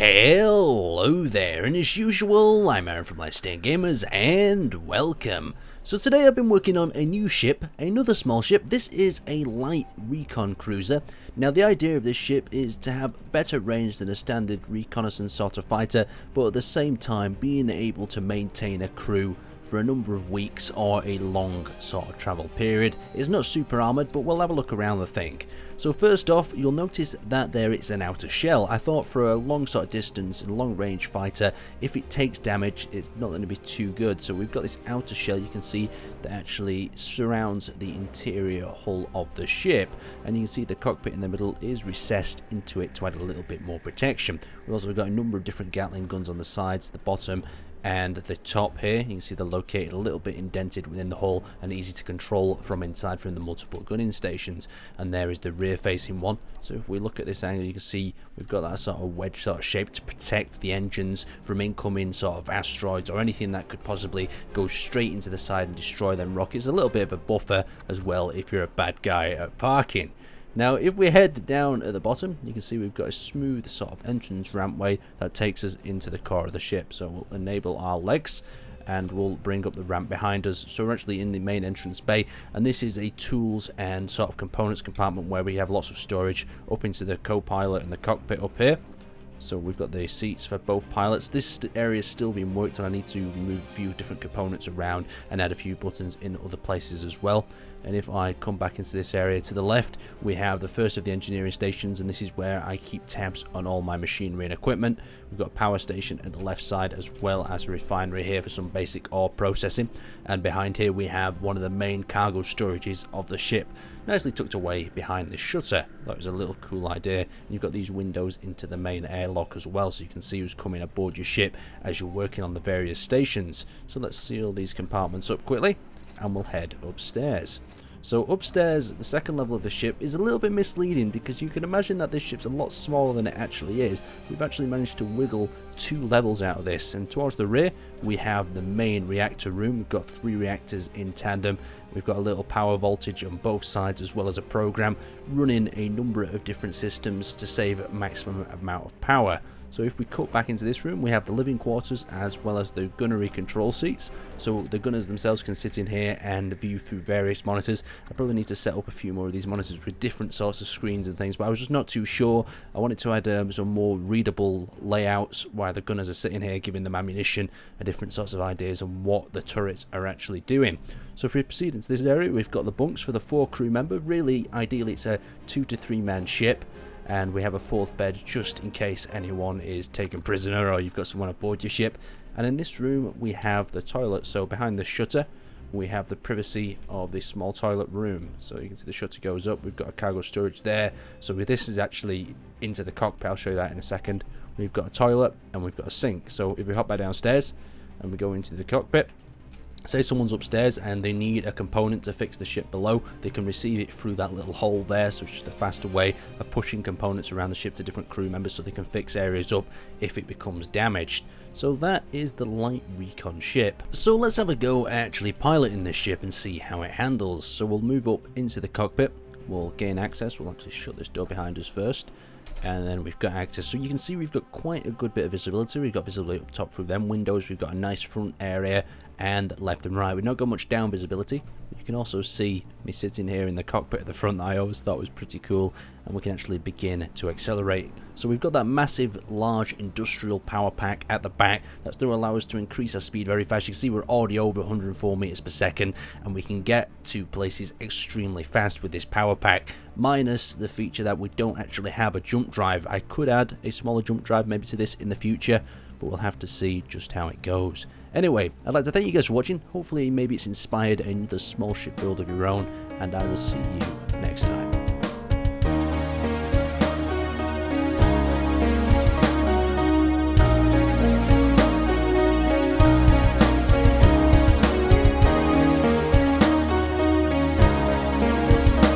Hello there, and as usual, I'm Aaron from Let's Stay Gamers, and welcome. So today I've been working on a new ship, another small ship. This is a light recon cruiser. Now the idea of this ship is to have better range than a standard reconnaissance sort of fighter, but at the same time being able to maintain a crew for a number of weeks or a long sort of travel period. It's not super armoured, but we'll have a look around the thing. So first off, you'll notice that there is an outer shell. I thought for a long sort of distance and long range fighter, if it takes damage, it's not going to be too good. So we've got this outer shell you can see that actually surrounds the interior hull of the ship, and you can see the cockpit in the middle is recessed into it to add a little bit more protection. We've also got a number of different Gatling guns on the sides, the bottom, and the top here. You can see they're located a little bit indented within the hull and easy to control from inside from the multiple gunning stations. And there is the rear facing one. So if we look at this angle, you can see we've got that sort of wedge sort of shape to protect the engines from incoming sort of asteroids or anything that could possibly go straight into the side and destroy them rockets. A little bit of a buffer as well if you're a bad guy at parking. Now if we head down at the bottom, you can see we've got a smooth sort of entrance rampway that takes us into the core of the ship. So we'll enable our legs and we'll bring up the ramp behind us. So we're actually in the main entrance bay, and this is a tools and sort of components compartment where we have lots of storage up into the co-pilot and the cockpit up here. So we've got the seats for both pilots. This area is still being worked on. I need to move a few different components around and add a few buttons in other places as well. And if I come back into this area to the left, we have the first of the engineering stations, and this is where I keep tabs on all my machinery and equipment. We've got a power station at the left side as well as a refinery here for some basic ore processing. And behind here we have one of the main cargo storages of the ship, nicely tucked away behind the shutter. That was a little cool idea. And you've got these windows into the main airlock as well, so you can see who's coming aboard your ship as you're working on the various stations. So let's seal these compartments up quickly and we'll head upstairs. So upstairs, the second level of the ship is a little bit misleading because you can imagine that this ship's a lot smaller than it actually is. We've actually managed to wiggle 2 levels out of this, and towards the rear we have the main reactor room. We've got 3 reactors in tandem. We've got a little power voltage on both sides as well as a program running a number of different systems to save a maximum amount of power. So if we cut back into this room, we have the living quarters as well as the gunnery control seats. So the gunners themselves can sit in here and view through various monitors. I probably need to set up a few more of these monitors with different sorts of screens and things, but I was just not too sure. I wanted to add some more readable layouts while the gunners are sitting here, giving them ammunition and different sorts of ideas on what the turrets are actually doing. So if we proceed into this area, we've got the bunks for the 4 crew member. Really, ideally, it's a 2 to 3 man ship. And we have a 4th bed just in case anyone is taken prisoner or you've got someone aboard your ship. And in this room we have the toilet. So behind the shutter we have the privacy of the small toilet room. So you can see the shutter goes up. We've got a cargo storage there. So this is actually into the cockpit. I'll show you that in a second. We've got a toilet and we've got a sink. So if we hop back downstairs and we go into the cockpit, say someone's upstairs and they need a component to fix the ship below, they can receive it through that little hole there. So it's just a faster way of pushing components around the ship to different crew members so they can fix areas up if it becomes damaged. So that is the light recon ship. So let's have a go at actually piloting this ship and see how it handles. So we'll move up into the cockpit, we'll gain access. We'll actually shut this door behind us first, and then we've got access. So you can see we've got quite a good bit of visibility. We've got visibility up top through them windows. We've got a nice front area and left and right. We've not got much down visibility. You can also see me sitting here in the cockpit at the front that I always thought was pretty cool, and we can actually begin to accelerate. So we've got that massive large industrial power pack at the back that's going to allow us to increase our speed very fast. You can see we're already over 104 meters per second, and we can get to places extremely fast with this power pack, minus the feature that we don't actually have a jump drive. I could add a smaller jump drive maybe to this in the future, but we'll have to see just how it goes. Anyway, I'd like to thank you guys for watching. Hopefully maybe it's inspired another small ship build of your own, and I will see you next time.